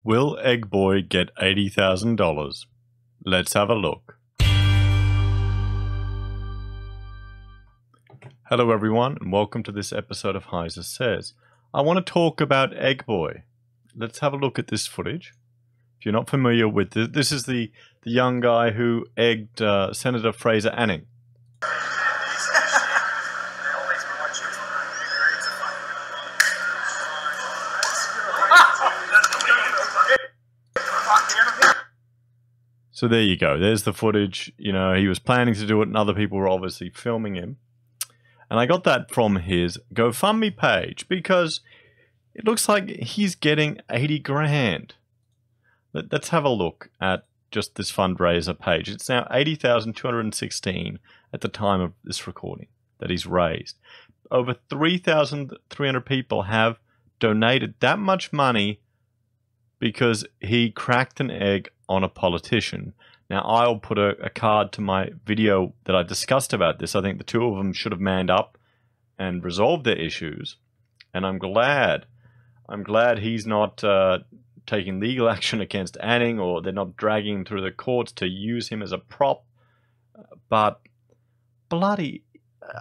Will Egg Boi get $80,000? Let's have a look. Hello everyone and welcome to this episode of Fraser Says. I want to talk about Egg Boi. Let's have a look at this footage. If you're not familiar with this is the young guy who egged Senator Fraser Anning. So there you go. There's the footage. You know, he was planning to do it and other people were obviously filming him. And I got that from his GoFundMe page because it looks like he's getting 80 grand. Let's have a look at just this fundraiser page. It's now 80,216 at the time of this recording that he's raised. Over 3,300 people have donated that much money because he cracked an egg on a politician. Now, I'll put a card to my video that I discussed about this. I think the two of them should have manned up and resolved their issues. And I'm glad he's not taking legal action against Anning, or they're not dragging him through the courts to use him as a prop. But bloody,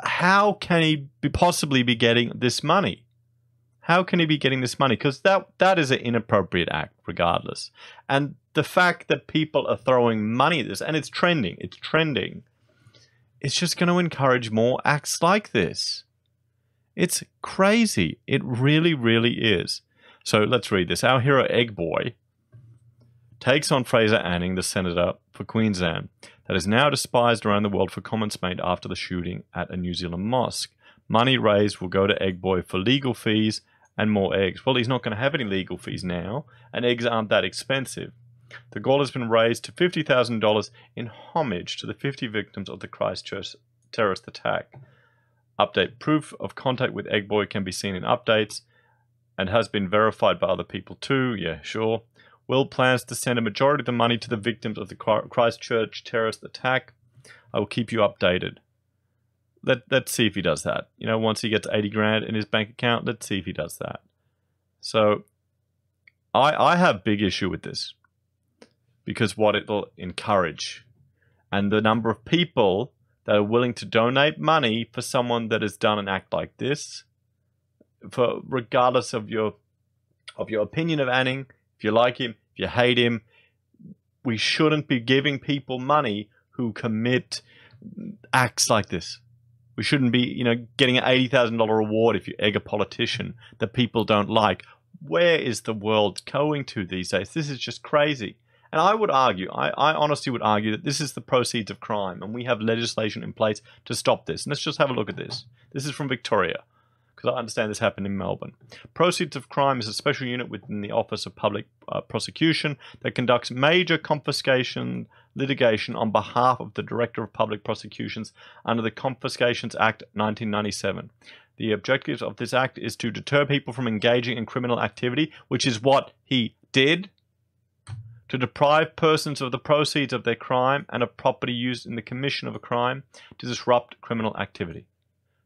how can he possibly be getting this money? How can he be getting this money? Because that is an inappropriate act, regardless. And the fact that people are throwing money at this, and it's trending, it's just going to encourage more acts like this. It's crazy. It really, really is. So let's read this. Our hero, Egg Boi, takes on Fraser Anning, the senator for Queensland, that is now despised around the world for comments made after the shooting at a New Zealand mosque. Money raised will go to Egg Boi for legal fees and more eggs. Well, he's not going to have any legal fees now, and eggs aren't that expensive. The goal has been raised to $50,000 in homage to the 50 victims of the Christchurch terrorist attack. Update. Proof of contact with Egg Boi can be seen in updates and has been verified by other people too. Yeah, sure. Will plans to send a majority of the money to the victims of the Christchurch terrorist attack. I will keep you updated. Let's see if he does that. You know, once he gets 80 grand in his bank account, let's see if he does that. So, I have big issue with this because what it'll encourage and the number of people that are willing to donate money for someone that has done an act like this, for regardless of your opinion of Anning, if you like him, if you hate him, we shouldn't be giving people money who commit acts like this. We shouldn't be, you know, getting an $80,000 reward if you egg a politician that people don't like. Where is the world going to these days? This is just crazy. And I would argue, I honestly would argue that this is the proceeds of crime, and we have legislation in place to stop this. And let's just have a look at this. This is from Victoria, because I understand this happened in Melbourne. Proceeds of crime is a special unit within the Office of Public Prosecution that conducts major confiscation litigation on behalf of the Director of Public Prosecutions under the Confiscations Act 1997. The objective of this act is to deter people from engaging in criminal activity, which is what he did, to deprive persons of the proceeds of their crime and of property used in the commission of a crime, to disrupt criminal activity.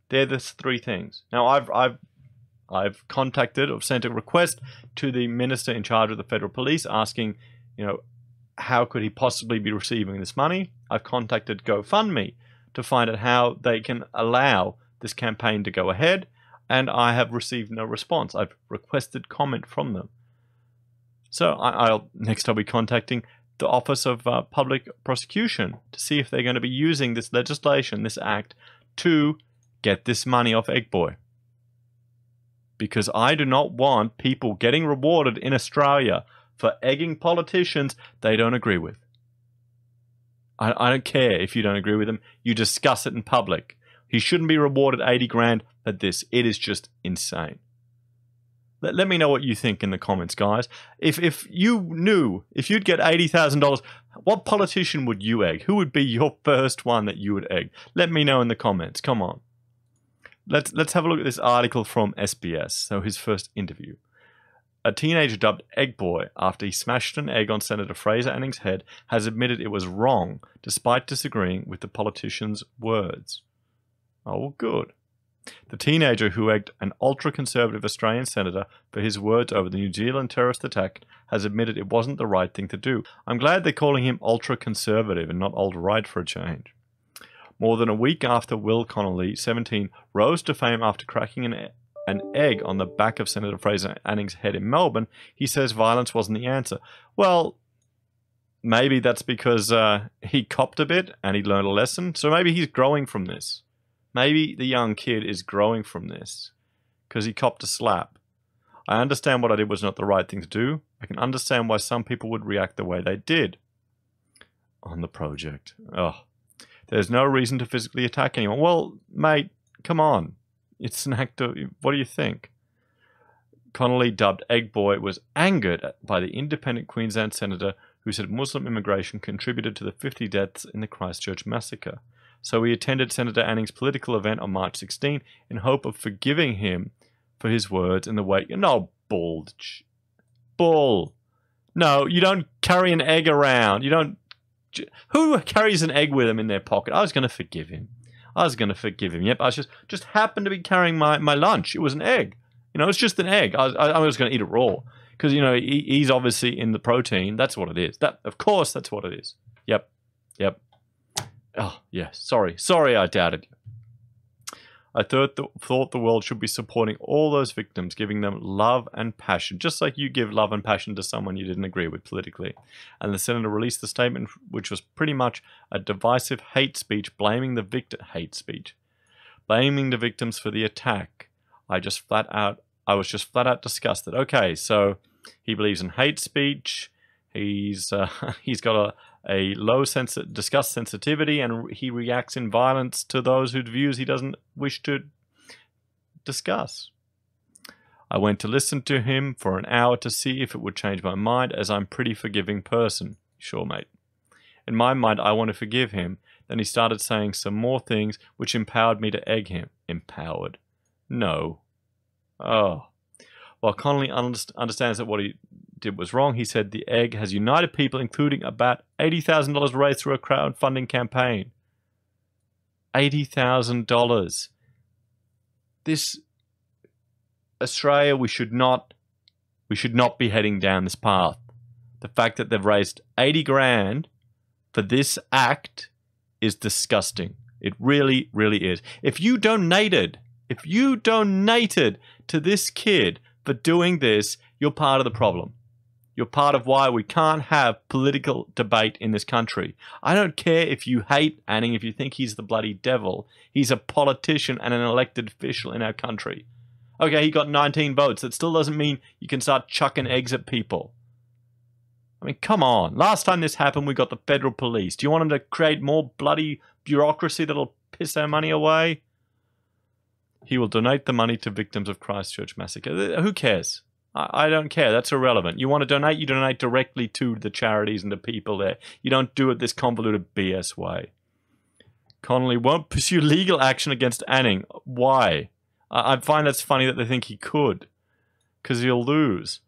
They're the three things. Now, I've contacted or sent a request to the minister in charge of the federal police asking, you know, how could he possibly be receiving this money? I've contacted GoFundMe to find out how they can allow this campaign to go ahead, and I have received no response. I've requested comment from them. So next I'll be contacting the Office of Public Prosecution to see if they're going to be using this legislation, this act, to get this money off Egg Boi. Because I do not want people getting rewarded in Australia for egging politicians they don't agree with. I don't care if you don't agree with them. You discuss it in public. He shouldn't be rewarded 80 grand for this. It is just insane. Let me know what you think in the comments, guys. If you'd get $80,000, what politician would you egg? Who would be your first one that you would egg? Let me know in the comments. Come on. Let's have a look at this article from SBS. So his first interview. A teenager dubbed Egg Boi after he smashed an egg on Senator Fraser Anning's head has admitted it was wrong, despite disagreeing with the politician's words. Oh, good. The teenager who egged an ultra-conservative Australian senator for his words over the New Zealand terrorist attack has admitted it wasn't the right thing to do. I'm glad they're calling him ultra-conservative and not alt-right for a change. More than a week after Will Connolly, 17, rose to fame after cracking an egg on the back of Senator Fraser Anning's head in Melbourne, he says violence wasn't the answer. Well, maybe that's because he copped a bit and he learned a lesson. So maybe he's growing from this. Maybe the young kid is growing from this because he copped a slap. I understand what I did was not the right thing to do. I can understand why some people would react the way they did. On the project. Oh, there's no reason to physically attack anyone. Well, mate, come on. It's an act of... What do you think? Connolly, dubbed Egg Boy, was angered by the independent Queensland senator who said Muslim immigration contributed to the 50 deaths in the Christchurch massacre. So he attended Senator Anning's political event on March 16 in hope of forgiving him for his words in the wake. No, bull. No, you don't carry an egg around. You don't... Who carries an egg with them in their pocket? I was going to forgive him. Yep, I just happened to be carrying my lunch. It was an egg. You know, it's just an egg. I was going to eat it raw. Because, you know, he's obviously in the protein. That's what it is. Of course, that's what it is. Yep. Oh, yes. Sorry I doubted you. I thought the world should be supporting all those victims, giving them love and passion, just like you give love and passion to someone you didn't agree with politically. And the senator released the statement, which was pretty much a divisive hate speech, blaming the victims for the attack. I was just flat out disgusted. Okay, so he believes in hate speech. He's got a low disgust sensitivity, and he reacts in violence to those whose views he doesn't wish to discuss. I went to listen to him for an hour to see if it would change my mind, as I'm a pretty forgiving person. Sure, mate. In my mind, I want to forgive him. Then he started saying some more things which empowered me to egg him. Empowered? No. Oh. While Connolly understands that what he did was wrong, he said the egg has united people, including about $80,000 raised through a crowdfunding campaign. $80,000. This Australia, we should not be heading down this path. The fact that they've raised 80 grand for this act is disgusting. It really, really is. If you donated to this kid for doing this, you're part of the problem. You're part of why we can't have political debate in this country. I don't care if you hate Anning, if you think he's the bloody devil. He's a politician and an elected official in our country. Okay, he got 19 votes. That still doesn't mean you can start chucking eggs at people. I mean, come on. Last time this happened, we got the federal police. Do you want them to create more bloody bureaucracy that'll piss our money away? He will donate the money to victims of Christchurch massacre. Who cares? I don't care. That's irrelevant. You want to donate, you donate directly to the charities and the people there. You don't do it this convoluted BS way. Connolly won't pursue legal action against Anning. Why? I find that's funny that they think he could. Because he'll lose.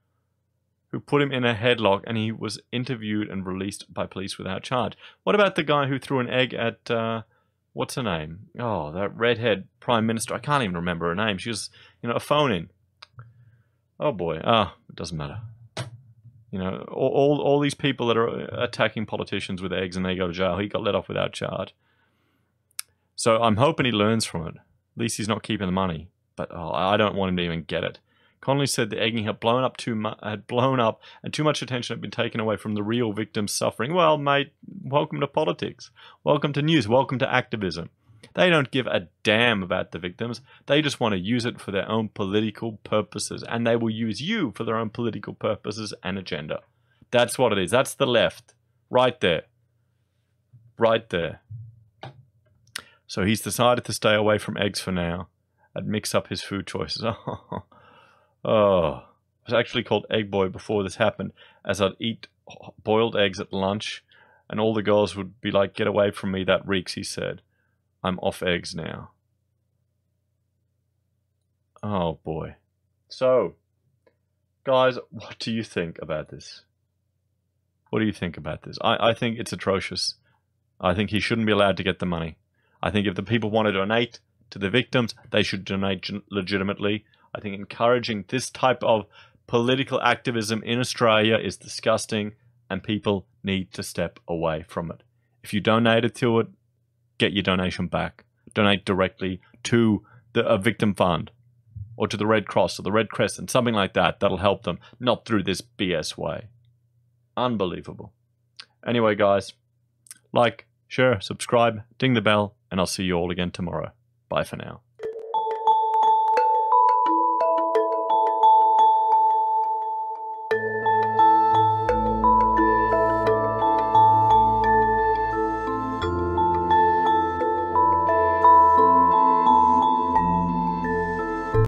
Who put him in a headlock, and he was interviewed and released by police without charge. What about the guy who threw an egg at... what's her name? Oh, that redhead prime minister. I can't even remember her name. She was, a phone-in. Oh boy. It doesn't matter. All these people that are attacking politicians with eggs and they go to jail, he got let off without charge. So I'm hoping he learns from it. At least he's not keeping the money. But I don't want him to even get it. Connolly said the egging had blown up and too much attention had been taken away from the real victims suffering. Well, mate, welcome to politics. Welcome to news. Welcome to activism. They don't give a damn about the victims. They just want to use it for their own political purposes. And they will use you for their own political purposes and agenda. That's what it is. That's the left. Right there. Right there. So he's decided to stay away from eggs for now and mix up his food choices. Oh, I was actually called Egg Boy before this happened, as I'd eat boiled eggs at lunch, and all the girls would be like, "Get away from me, that reeks," he said. I'm off eggs now. Oh boy. So, guys, what do you think about this? What do you think about this? I think it's atrocious. I think he shouldn't be allowed to get the money. I think if the people want to to the victims. They should donate legitimately. I think encouraging this type of political activism in Australia is disgusting, and people need to step away from it. If you donated to it, get your donation back. Donate directly to a victim fund or to the Red Cross or the Red Crescent, something like that. That'll help them, not through this BS way. Unbelievable. Anyway, guys, like, share, subscribe, ding the bell, and I'll see you all again tomorrow. Bye for now.